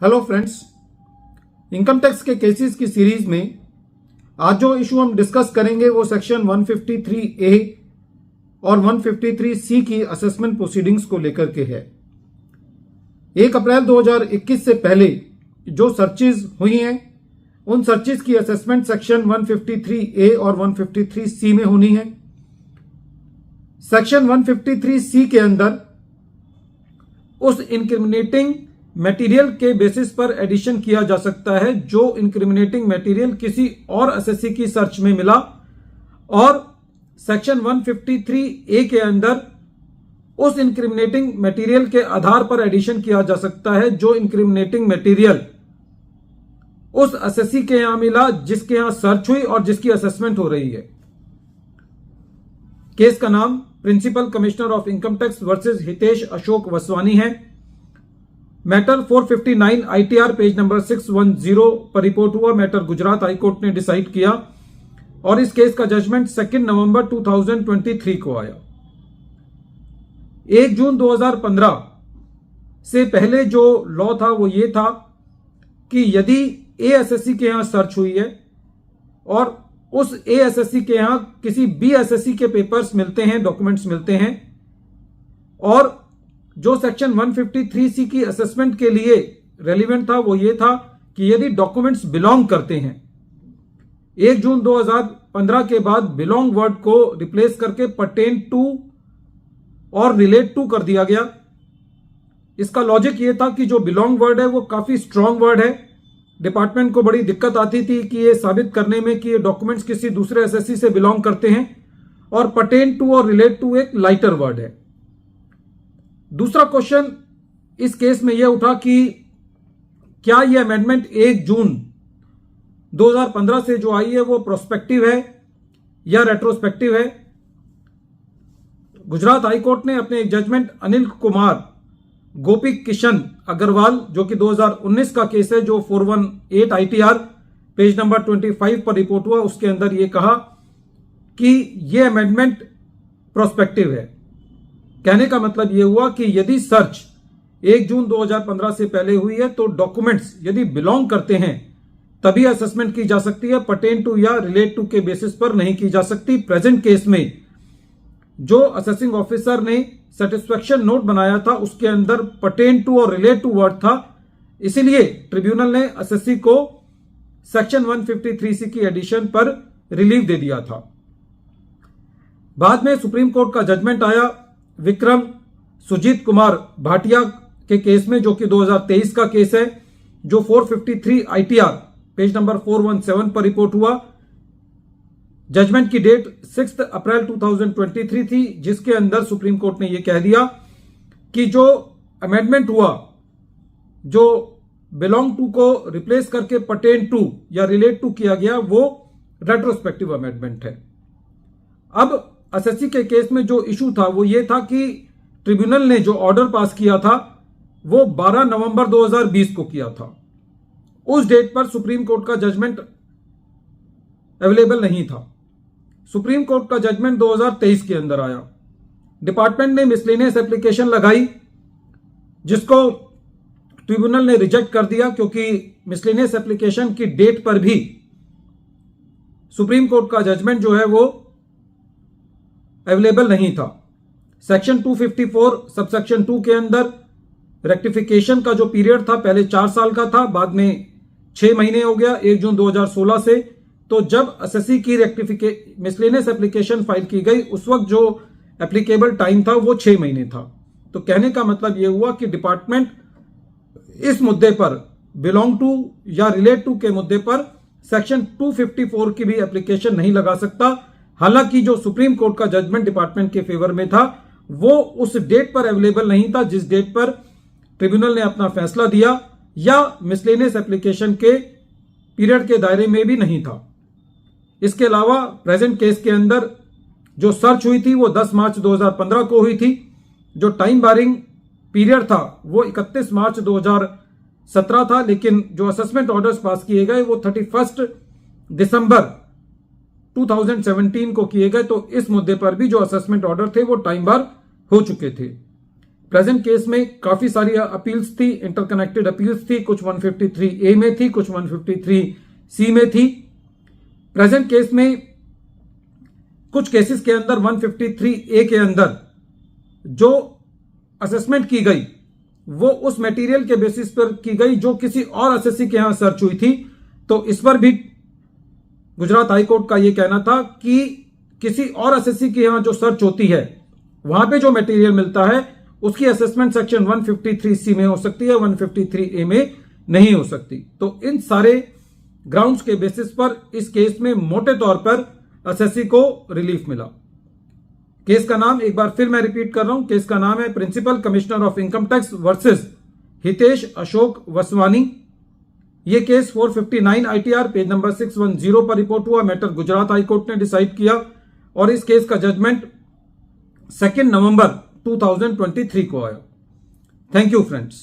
Hello friends, income tax के cases की series में आज जो इशू हम डिस्कस करेंगे वो सेक्शन 153A और 153C की असेसमेंट प्रोसीडिंग्स को लेकर के है। 1 अप्रैल 2021 से पहले जो सर्चेज हुई हैं उन सर्चेज की असेसमेंट सेक्शन 153A और 153C में होनी है। सेक्शन 153C के अंदर उस इंक्रिमिनेटिंग मटेरियल के बेसिस पर एडिशन किया जा सकता है जो इंक्रिमिनेटिंग मटेरियल किसी और एसएससी की सर्च में मिला, और सेक्शन 153A के अंदर उस इंक्रिमिनेटिंग मटेरियल के आधार पर एडिशन किया जा सकता है जो इंक्रिमिनेटिंग मटेरियल उस एसएससी के यहां मिला जिसके यहां सर्च हुई और जिसकी असेसमेंट हो रही है। केस का नाम principal commissioner of income tax versus Hitesh Ashok Vaswani है। मैटर 459 ITR पेज नंबर 610 पर रिपोर्ट हुआ। मैटर गुजरात हाईकोर्ट ने डिसाइड किया और इस केस का जजमेंट 2 नवंबर 2023 को आया। 1 जून 2015 से पहले जो लॉ था वो ये था कि यदि एएसएससी के यहां सर्च हुई है और उस एएसएससी के यहां किसी बीएसएससी के पेपर्स मिलते हैं, डॉक्यूमेंट्स मिलते हैं, और जो सेक्शन 153C की असेसमेंट के लिए रेलिवेंट था वो ये था कि यदि डॉक्यूमेंट्स बिलोंग करते हैं, 1 जून 2015 के बाद बिलोंग वर्ड को रिप्लेस करके पर्टेन टू और रिलेट टू कर दिया गया। इसका लॉजिक ये था कि जो बिलोंग वर्ड है वो काफी स्ट्रांग वर्ड है। डिपार्टमेंट को बड़ी दिक्कत आती थी कि ये साबित करने में कि ये डॉक्यूमेंट्स किसी दूसरे एसएससी से बिलोंग करते हैं, और पर्टेन टू और रिलेट टू एक लाइटर वर्ड है। दूसरा क्वेश्चन इस केस में यह उठा कि क्या यह अमेंडमेंट 1 जून 2015 से जो आई है वो प्रोस्पेक्टिव है या रेट्रोस्पेक्टिव है। गुजरात हाईकोर्ट ने अपने एक जजमेंट अनिल कुमार गोपी किशन अग्रवाल, जो कि 2019 का केस है, जो 418 ITR पेज नंबर 25 पर रिपोर्ट हुआ, उसके अंदर यह कहा कि यह अमेंडमेंट प्रोस्पेक्टिव है। कहने का मतलब यह हुआ कि यदि सर्च 1 जून 2015 से पहले हुई है तो डॉक्यूमेंट्स यदि बिलोंग करते हैं तभी असेसमेंट की जा सकती है, पर्टेन टू या रिलेट टू के बेसिस पर नहीं की जा सकती। प्रेजेंट केस में जो असेसिंग ऑफिसर ने सेटिस्फेक्शन नोट बनाया था उसके अंदर पर्टेन टू और रिलेट टू वर्ड था, इसीलिए ट्रिब्यूनल ने एसएससी को सेक्शन 153C की एडिशन पर रिलीफ दे दिया था। बाद में सुप्रीम कोर्ट का जजमेंट आया विक्रम सुजीत कुमार भाटिया के केस में, जो कि 2023 का केस है, जो 453 ITR पेज नंबर 417 पर रिपोर्ट हुआ। जजमेंट की डेट 6 अप्रैल 2023 थी, जिसके अंदर सुप्रीम कोर्ट ने यह कह दिया कि जो अमेंडमेंट हुआ, जो बिलोंग टू को रिप्लेस करके पर्टेन टू या रिलेट टू किया गया, वो रेट्रोस्पेक्टिव अमेंडमेंट है। अब एसएससी के केस में जो इशू था वो ये था कि ट्रिब्यूनल ने जो ऑर्डर पास किया था वो 12 नवंबर 2020 को किया था। उस डेट पर सुप्रीम कोर्ट का जजमेंट अवेलेबल नहीं था। सुप्रीम कोर्ट का जजमेंट 2023 के अंदर आया। डिपार्टमेंट ने मिसलेनियस एप्लीकेशन लगाई, जिसको ट्रिब्यूनल ने रिजेक्ट कर दिया, क्योंकि मिसलेनियस एप्लीकेशन की डेट पर भी सुप्रीम कोर्ट का जजमेंट जो है वो अवेलेबल नहीं था। सेक्शन 254 सबसेक्शन 2 के अंदर रेक्टिफिकेशन का जो पीरियड था पहले 4 साल का था, बाद में 6 महीने हो गया 1 जून 2016 से। तो जब एसएससी की मिसलेनियस एप्लीकेशन फाइल की गई उस वक्त जो एप्लीकेबल टाइम था वो 6 महीने था। तो कहने का मतलब यह हुआ कि डिपार्टमेंट इस मुद्दे पर, बिलोंग टू या रिलेट टू के मुद्दे पर, सेक्शन 254 की भी एप्लीकेशन नहीं लगा सकता। हालांकि जो सुप्रीम कोर्ट का जजमेंट डिपार्टमेंट के फेवर में था वो उस डेट पर अवेलेबल नहीं था जिस डेट पर ट्रिब्यूनल ने अपना फैसला दिया, या मिसलेनियस एप्लीकेशन के पीरियड के दायरे में भी नहीं था। इसके अलावा प्रेजेंट केस के अंदर जो सर्च हुई थी वो 10 मार्च 2015 को हुई थी। जो टाइम बारिंग पीरियड था वो 31 मार्च 2017 था, लेकिन जो असेसमेंट ऑर्डर्स पास किए गए वो 31 दिसंबर 2017 को किए गए। तो इस मुद्दे पर भी जो असेसमेंट ऑर्डर थे वो टाइम बार हो चुके थे। प्रेजेंट केस में काफी सारी अपील्स थी, इंटरकनेक्टेड अपील्स थी, कुछ 153A में थी, कुछ 153C में थी। प्रेजेंट केस में कुछ केसेस के अंदर 153A के अंदर जो असेसमेंट की गई वो उस मटेरियल के बेसिस पर की गई जो किसी और एसएससी के यहां सर्च हुई थी। तो इस पर भी गुजरात हाईकोर्ट का यह कहना था कि किसी और एसएससी के यहां जो सर्च होती है वहां पे जो मटेरियल मिलता है उसकी असेसमेंट सेक्शन 153C में हो सकती है, 153A में नहीं हो सकती। तो इन सारे ग्राउंड्स के बेसिस पर इस केस में मोटे तौर पर एसएससी को रिलीफ मिला। केस का नाम एक बार फिर मैं रिपीट कर रहा हूं, केस का नाम है principal commissioner of income tax versus Hitesh Ashok Vaswani. यह केस 459 ITR पेज नंबर 610 पर रिपोर्ट हुआ। मैटर गुजरात हाईकोर्ट ने डिसाइड किया और इस केस का जजमेंट 2 नवंबर 2023 को आया। Thank you friends.